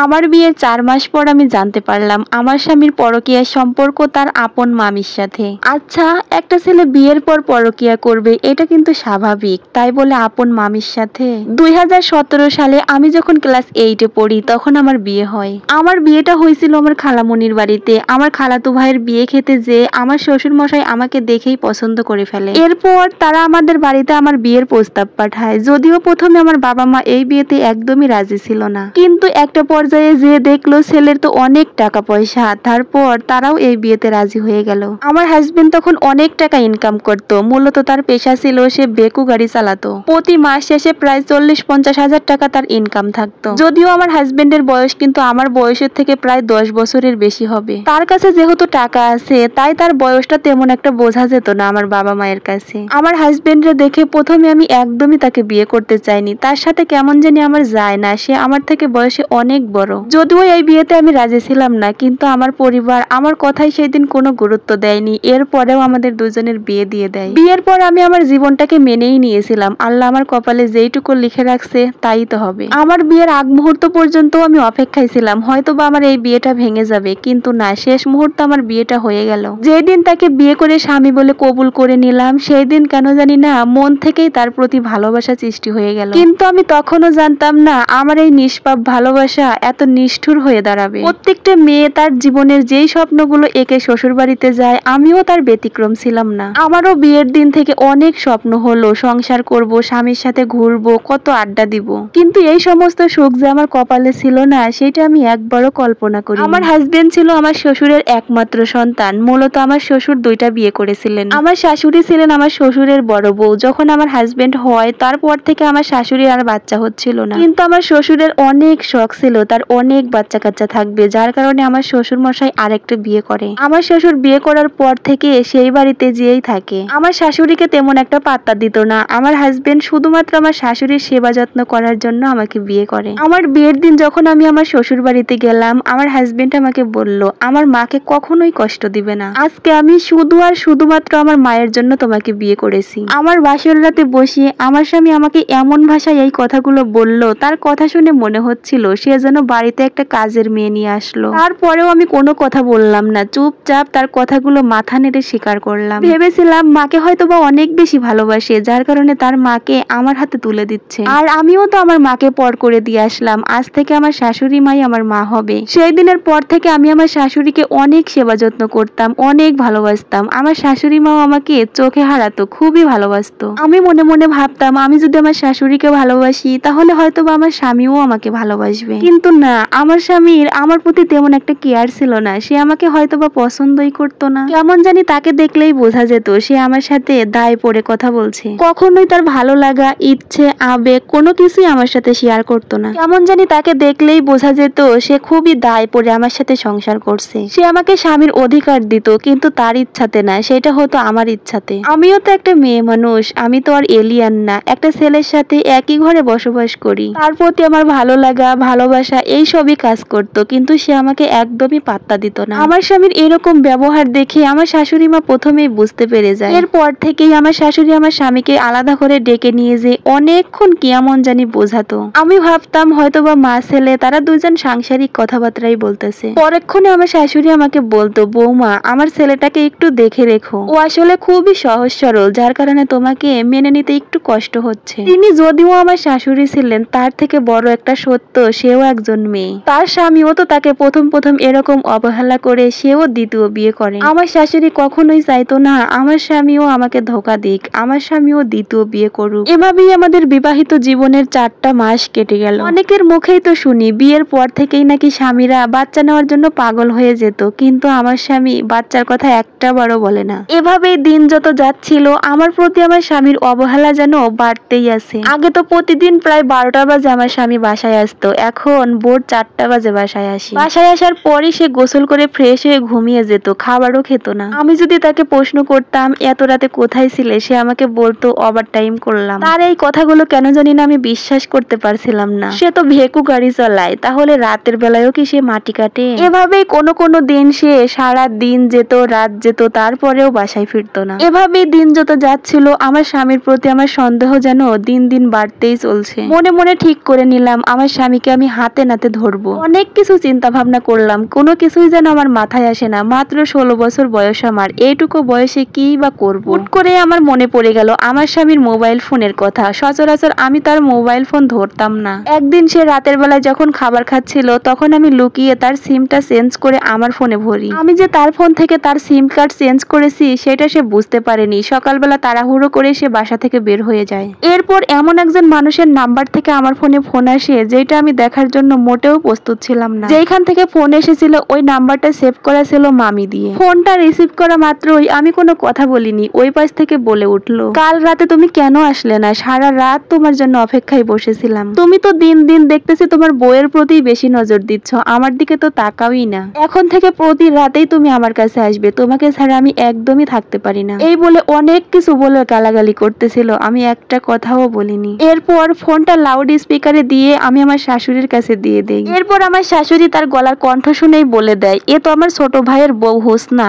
আমার বিয়ের 4 মাস পর আমি জানতে পারলাম আমার স্বামীর পরকীয়ার সম্পর্ক তার আপন মামির সাথে। আচ্ছা, একটা ছেলে বিয়ের পর পরকীয়া করবে এটা কিন্তু স্বাভাবিক, তাই বলে আপন মামির সাথে? 2017 সালে আমি যখন ক্লাস 8 এ পড়ি তখন আমার বিয়ে হয়। আমার বিয়েটা হয়েছিল আমার খালামণির বাড়িতে। আমার খালাতো ভাইয়ের বিয়ে খেতে যেয়ে আমার শ্বশুর মশাই আমাকে দেখেই পছন্দ করে ফেলে। এরপর তারা আমাদের বাড়িতে আমার বিয়ের প্রস্তাব পাঠায়। যদিও প্রথমে আমার বাবা মা এই বিয়েতে একদমই রাজি ছিল না, কিন্তু একটা পর্যায়ে যে দেখলো ছেলের তো অনেক টাকা পয়সা, তারপর তারাও এই বিয়েতে রাজি হয়ে গেল। আমার হাজবেন্ড তখন অনেক টাকা ইনকাম করতো। মূলত তার পেশা ছিল সে বেকু গাড়ি চালাতো। প্রতি মাস শেষে প্রায় 40-50 হাজার টাকা তার ইনকাম থাকতো। যদিও আমার হাজবেন্ডের বয়স কিন্তু আমার বয়সের থেকে প্রায় 10 বছরের বেশি হবে। তার কাছে যেহেতু টাকা আছে তাই তার বয়সটা তেমন একটা বোঝা যেত না আমার বাবা মায়ের কাছে। আমার হাজবেন্ডরে দেখে প্রথমে আমি একদমই তাকে বিয়ে করতে চাইনি। তার সাথে কেমন জানি আমার যায় না, সে আমার থেকে বয়সে অনেক বড়। যদিও এই বিয়েতে আমি রাজি ছিলাম না, কিন্তু আমার পরিবার আমার কথাই সেই দিন কোনো গুরুত্ব দেয়নি। এরপরেও আমাদের দুজনের বিয়ে দিয়ে দেয়। বিয়ের পর আমি আমার জীবনটাকে মেনেই নিয়েছিলাম। আল্লাহ আমার কপালে যেইটুকু লিখে রাখছে তাই তো হবে। আমার বিয়ের আগ মুহূর্ত পর্যন্ত আমি অপেক্ষায় ছিলাম হয়তো বা আমার এই বিয়েটা ভেঙে যাবে, কিন্তু না, শেষ মুহূর্তে আমার বিয়েটা হয়ে গেল। যেদিন তাকে বিয়ে করে স্বামী বলে কবুল করে নিলাম সেই দিন কেন জানি না মন থেকেই তার প্রতি ভালোবাসা সৃষ্টি হয়ে গেল। কিন্তু আমি তখনও জানতাম না আমার এই নিষ্পাপ ভালোবাসা এত নিষ্ঠুর হয়ে দাঁড়াবে। প্রত্যেকটা মেয়ে তার জীবনের যেই স্বপ্নগুলো একে শ্বশুর বাড়িতে যায়, আমিও তার ব্যতিক্রম ছিলাম না। আমারও বিয়ের দিন থেকে অনেক স্বপ্ন হলো, সংসার করব, স্বামীর সাথে ঘুরবো, কত আড্ডা দিব, কিন্তু এই সমস্ত সুখ যে আমার কপালে ছিল না সেটা আমি একবারও কল্পনা করি। আমার হাজবেন্ড ছিল আমার শ্বশুরের একমাত্র সন্তান। মূলত আমার শ্বশুর 2টা বিয়ে করেছিলেন। আমার শাশুড়ি ছিলেন আমার শ্বশুরের বড় বউ। যখন আমার হাজবেন্ড হয় তারপর থেকে আমার শাশুড়ির আর বাচ্চা হচ্ছিল না, কিন্তু আমার শ্বশুরের অনেক শখ ছিল তার অনেক বাচ্চা কাচ্চা থাকবে, যার কারণে আমার শ্বশুর মশাই আরেকটা বিয়ে করে। আমার শ্বশুর বিয়ে করার পর থেকে সেই বাড়িতে যেই থাকে। আমার শাশুড়িকে তেমন একটা পাত্তা দিত না। আমার হাজবেন্ড শুধুমাত্র আমার শাশুড়ির সেবা যত্ন করার জন্য আমাকে বিয়ে করে। আমার বিয়ের দিন যখন আমি আমার শ্বশুর বাড়িতে গেলাম, আমার হাজবেন্ড আমাকে বলল আমার মাকে কখনোই কষ্ট দিবে না। আজকে আমি শুধু আর শুধুমাত্র আমার মায়ের জন্য তোমাকে বিয়ে করেছি। আমার বাসর রাতে বসে আমার স্বামী আমাকে এমন ভাষায় এই কথাগুলো বলল, তার কথা শুনে মনে হচ্ছিল সে যেন বাড়িতে একটা কাজের মেয়ে নিয়ে আসলো। তারপরেও আমি কোনো কথা বললাম না, চুপচাপ তার কথাগুলো মাথা নেড়ে স্বীকার করলাম। ভেবেছিলাম মাকে হয়তো বা অনেক বেশি ভালোবাসে, যার কারণে তার মাকে আমার হাতে তুলে দিচ্ছে। আর আমিও তো আমার মাকে পর করে দিয়ে আসলাম। আজ থেকে আমার শাশুড়ি মাই আমার মা হবে। সেই দিনের পর থেকে আমি আমার শাশুড়িকে অনেক সেবা যত্ন করতাম, অনেক ভালোবাসতাম। আমার শাশুড়ি মাও আমাকে চোখে হারাতো, খুবই ভালোবাসতো। আমি মনে মনে ভাবতাম আমি যদি আমার শাশুড়িকে ভালোবাসি তাহলে হয়তো বা আমার স্বামীও আমাকে ভালোবাসবে, কিন্তু না, আমার স্বামীর আমার প্রতি তেমন একটা কেয়ার ছিল না। সে আমাকে হয়তো বা পছন্দই করতো না। কেমন জানি তাকে দেখলেই বোঝা যেত সে আমার সাথে দায় পড়ে কথা বলছে। কখনোই তার ভালো লাগা, ইচ্ছে, আবেগ কোনো কিছুই আমার সাথে শেয়ার করতো না। কেমন জানি তাকে দেখলেই বোঝা যেত সে খুবই দায় পড়ে আমার সাথে সংসার করছে। সে আমাকে স্বামীর অধিকার দিত, কিন্তু তার ইচ্ছাতে না, সেটা হতো আমার ইচ্ছাতে। আমিও তো একটা মেয়ে মানুষ, আমি তো আর এলিয়ান না। একটা ছেলের সাথে একই ঘরে বসবাস করি, তার প্রতি আমার ভালো লাগা, ভালোবাসা এই সবই কাজ করতো, কিন্তু সে আমাকে একদমই পাত্তা দিত না। আমার স্বামীর এরকম ব্যবহার দেখে আমার শাশুড়ি মা প্রথমেই বুঝতে পেরে যায়। এরপর থেকেই আমার শাশুড়ি আমার স্বামীকে আলাদা করে ডেকে নিয়ে যে অনেকক্ষণ কেমন জানি বোঝাতো। আমি ভাবতাম হয়তো বা মা ছেলে তারা দুজন সাংসারিক কথাবার্তাই বলতেছে। পরক্ষণে আমার শাশুড়ি আমাকে বলতো, বৌমা আমার ছেলেটাকে একটু দেখে রেখো, ও আসলে খুবই সহজ সরল, যার কারণে তোমাকে মেনে নিতে একটু কষ্ট হচ্ছে। তিনি যদিও আমার শাশুড়ি ছিলেন, তার থেকে বড় একটা সত্য সেও একজন মেয়ে। তার স্বামীও তো তাকে প্রথম এরকম অবহেলা করে সেও দ্বিতীয় বিয়ে করে। আমার শাশুড়ি কখনোই চাইতো না আমার স্বামীও আমাকে ধোকা দিক, আমার স্বামীও দ্বিতীয় বিয়ে করুক। এভাবেই আমাদের বিবাহিত জীবনের 4টা মাস কেটে গেল। অনেকের মুখেই তো শুনি বিয়ের পর থেকেই নাকি স্বামীরা বাচ্চা নেওয়ার জন্য পাগল হয়ে যেত, কিন্তু আমার স্বামী বাচ্চার কথা একটা বারও বলে না। এভাবেই দিন যত যাচ্ছিল আমার প্রতি আমার স্বামীর অবহেলা যেন বাড়তেই আছে। আগে তো প্রতিদিন প্রায় 12টা বাজে আমার স্বামী বাসায় আসতো, এখন ভোর 4টা বাজে বাসায় আসি। বাসায় আসার পরই সে গোসল করে ফ্রেশ হয়ে ঘুমিয়ে যেত, খাবারও খেত না। আমি যদি তাকে প্রশ্ন করতাম এত রাতে কোথায় ছিলে, সে আমাকে বলতো ওভার টাইম করলাম। তার এই কথাগুলো কেন জানি না আমি বিশ্বাস করতে পারছিলাম না। সে তো ভেকু গাড়ি চালায়, তাহলে রাতের বেলায়ও কি সে মাটি কাটে? এভাবেই কোনো দিন সে সারা দিন যেত, রাত যেত, তারপরেও বাসায় ফিরতো না। এভাবেই দিন যত যাচ্ছিল আমার স্বামীর প্রতি আমার সন্দেহ যেন দিন দিন বাড়তেই চলছে। মনে মনে ঠিক করে নিলাম আমার স্বামীকে আমি হাতে নাতে ধরবো। অনেক কিছু চিন্তা ভাবনা করলাম, কোনো কিছুই যেন আমার মাথায় আসে না। মাত্র 16 বছর বয়স আমার, এইটুকু বয়সে কি বা করবো। হুট করে আমার মনে পড়ে গেল আমার স্বামীর মোবাইল ফোনের কথা। সচরাচর আমি তার মোবাইল ফোন ধরতাম না। একদিন সে রাতের বেলায় যখন খাবার খাচ্ছিল তখন আমি লুকিয়ে তার সিমটা চেঞ্জ করে আমার ফোনে ভরি। আমি যে তার ফোন থেকে তার সিম কার্ড চেঞ্জ করেছি সেটা সে বুঝতে পারেনি। সকালবেলা তাড়াহুড়ো করে সে বাসা থেকে বের হয়ে যায়। এরপর এমন একজন মানুষের নাম্বার থেকে আমার ফোনে ফোন আসে যেটা আমি দেখার জন্য মোটেও প্রস্তুত ছিলাম না। যেখান থেকে ফোন এসেছিল ওই নাম্বারটা সেভ করা ছিল মামি দিয়ে। ফোনটা রিসিভ করা মাত্রই আমি কোনো কথা বলিনি, ওই পাশ থেকে বলে উঠলো, কাল রাতে তুমি কেন আসলে না? সারা রাত তোমার জন্য অপেক্ষায় বসেছিলাম। তুমি তো দিন দিন দেখতেছি তোমার বউয়ের প্রতি বেশি নজর দিচ্ছ, আমার দিকে তো তাকাওই না। এখন থেকে প্রতি রাতেই তুমি আমার কাছে আসবে, তোমাকে ছাড়া আমি একদমই থাকতে পারি না। এই বলে অনেক কিছু বলে গালাগালি করতেছিল, আমি একটা কথাও বলিনি। এরপর ফোনটা লাউড স্পিকারে দিয়ে আমি আমার শাশুড়ির কাছে দিয়ে দেই। এরপর আমার শাশুড়ি তার গলার কণ্ঠ শুনেই বলে দেয়, এ তো আমার ছোট ভাইয়ের বউ হোসনা।